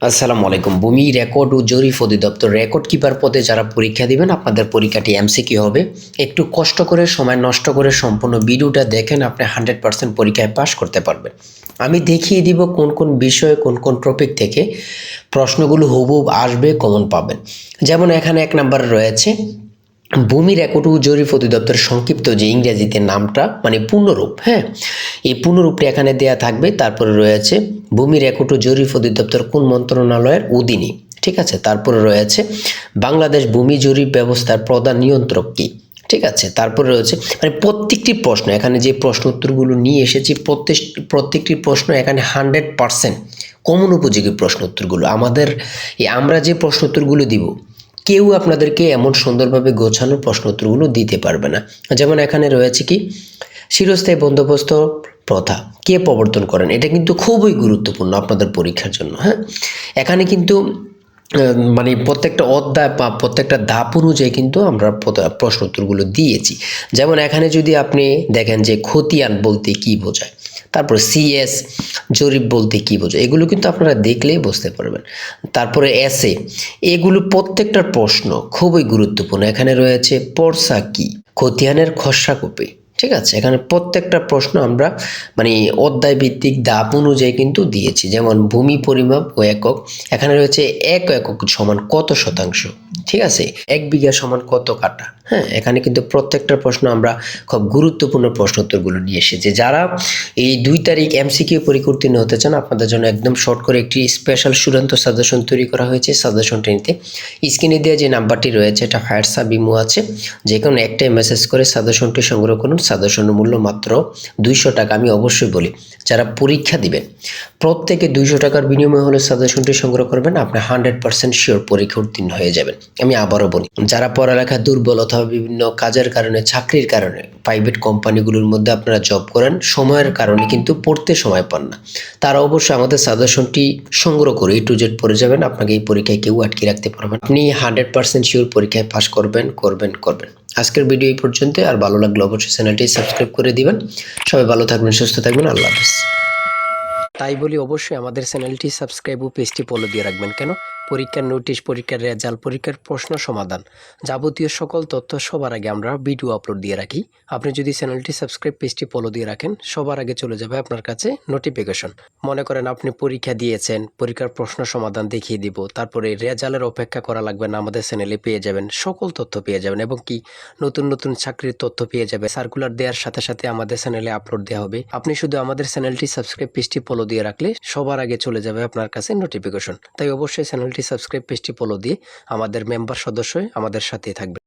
আসসালামু আলাইকুম। ভূমি রেকর্ড ও জরিপ অধিদপ্তর রেকর্ড কিপার পদে যারা পরীক্ষা দিবেন, আপনাদের পরীক্ষাটি এমসিকিউ হবে। একটু কষ্ট করে সময় নষ্ট করে সম্পূর্ণ ভিডিওটা দেখেন, আপনি 100% পরীক্ষায় পাস করতে পারবেন। আমি দেখিয়ে দিব কোন কোন বিষয়ে কোন কোন টপিক থেকে প্রশ্নগুলো হুবহুব আসবে, কমন পাবেন। যেমন এখানে 1 নম্বরে রয়েছে ভূমি রেকর্ড ও জরিপ অধিদপ্তর সংক্ষিপ্ত যে ইংরেজিতে নামটা মানে পূর্ণরূপ, হ্যাঁ, এই পূর্ণরূপটা এখানে দেয়া থাকবে। তারপরে রয়েছে ভূমি রেকর্ড ও জরিপ অধিদপ্তর কোন মন্ত্রণালয়ের অধীনে, ঠিক আছে। তারপরে রয়েছে বাংলাদেশ ভূমি জরিপ ব্যবস্থার প্রধান নিয়ন্ত্রক কি, ঠিক আছে। তারপরে রয়েছে মানে প্রত্যেকটি প্রশ্ন, এখানে যে প্রশ্ন উত্তরগুলো নিয়ে এসেছি প্রত্যেকটি প্রশ্ন এখানে 100% কমন উপযোগী প্রশ্ন উত্তরগুলো। আমরা যে প্রশ্ন উত্তরগুলো দিব, কেউ আপনাদেরকে এমন সুন্দরভাবে গোছানো প্রশ্ন উত্তরগুলো দিতে পারবে না। যেমন এখানে রয়েছে কি চিরস্থায়ী বন্দোবস্ত প্রথা কে প্রবর্তন করেন, এটা কিন্তু খুবই গুরুত্বপূর্ণ আপনাদের পরীক্ষার জন্য। হ্যাঁ, এখানে কিন্তু মানে প্রত্যেকটা অধ্যায় বা প্রত্যেকটা ধাপ অনুযায়ী কিন্তু আমরা প্রশ্ন উত্তরগুলো দিয়েছি। যেমন এখানে যদি আপনি দেখেন যে খতিয়ান বলতে কি বোঝায়, তারপর সিএস জরিপ বলতে কি বোঝায়, এগুলো কিন্তু আপনারা দেখলেই বুঝতে পারবেন। তারপরে এসে, এগুলো প্রত্যেকটার প্রশ্ন খুবই গুরুত্বপূর্ণ। এখানে রয়েছে পর্সা কি, খতিয়ানের খসড়া কপি, ঠিক আছে। এখানে প্রত্যেকটা প্রশ্ন আমরা মানে অধ্যায় ভিত্তিক ধাপ অনুযায়ী কিন্তু দিয়েছি। যেমন ভূমি পরিমাপ ও একক, এখানে রয়েছে এক একক সমান কত শতাংশ, ঠিক আছে। 1 বিঘা সমান কত কাঠা। হ্যাঁ, এখানে কিন্তু প্রত্যেকটা প্রশ্ন আমরা খুব গুরুত্বপূর্ণ প্রশ্ন উত্তরগুলো নিয়ে এসেছি। যারা এই 2 তারিখ এমসিকিউ পরীক্ষা উত্তীর্ণ হতে চান, আপনাদের জন্য একদম শর্ট করে একটি স্পেশাল চূড়ান্ত সাজেশন তৈরি করা হয়েছে। সাজেশনটা নিতে স্ক্রিনে দেওয়া যে নাম্বারটি রয়েছে, এটা হোয়াটসঅ্যাপ ইমো আছে, যে কোনো একটাই মেসেজ করে সাজেশনটি সংগ্রহ করুন। সাজেশনের মূল্য মাত্র 200 টাকা। আমি অবশ্যই বলি, যারা পরীক্ষা দিবেন প্রত্যেকে 200 টাকার বিনিময়ে হলে সাজেশনটি সংগ্রহ করবেন, আপনি 100% শিওর পরীক্ষা উত্তীর্ণ হয়ে যাবেন। আমি আবারও বলি, যারা পড়ালেখা দুর্বল অথবা বিভিন্ন কাজের কারণে, চাকরির কারণে প্রাইভেট কোম্পানিগুলোর মধ্যে আপনারা জব করেন, সময়ের কারণে কিন্তু পড়তে সময় পান না, তারা অবশ্যই আমাদের সাজেশনটি সংগ্রহ করে A to Z পড়ে যাবেন। আপনাকে এই পরীক্ষায় কেউ আটকে রাখতে পারবেন। আপনি 100% শিওর পরীক্ষায় পাস করবেন। আজকের ভিডিও এই পর্যন্ত। আর ভালো লাগলে অবশ্যই চ্যানেলটি সাবস্ক্রাইব করে দিবেন। সবাই ভালো থাকবেন, সুস্থ থাকবেন। আল্লাহ হাফেজ। তাই বলি অবশ্যই আমাদের চ্যানেলটি সাবস্ক্রাইব ও পেজটি ফলো দিয়ে রাখবেন। কেন? পরীক্ষার নোটিশ, পরীক্ষার রেজাল্ট, পরীক্ষার প্রশ্ন সমাধান, যাবতীয় সকল তথ্য সবার আগে আমরা ভিডিও আপলোড দিয়ে রাখি। আপনি যদি চ্যানেলটি সাবস্ক্রাইব, পেজটি ফলো দিয়ে রাখেন, সবার আগে চলে যাবে আপনার কাছে নোটিফিকেশন। মনে করেন আপনি পরীক্ষা দিয়েছেন, পরীক্ষার প্রশ্ন সমাধান দেখিয়ে দিব, তারপরে রেজাল্টের অপেক্ষা করা লাগবে না, আমাদের চ্যানেলে পেয়ে যাবেন, সকল তথ্য পেয়ে যাবেন। এবং কি নতুন নতুন চাকরির তথ্য পেয়ে যাবে। সার্কুলার দেওয়ার সাথে সাথে আমাদের চ্যানেলে আপলোড দেওয়া হবে। আপনি শুধু আমাদের চ্যানেলটি সাবস্ক্রাইব, পেজটি ফলো দিয়ে রাখলে সবার আগে চলে যাবে আপনার কাছে নোটিফিকেশন। তাই অবশ্যই চ্যানেলটি সাবস্ক্রাইব, পেজটি ফলো দিয়ে আমাদের মেম্বার সদস্য হয়ে আমাদের সাথেই থাকবে।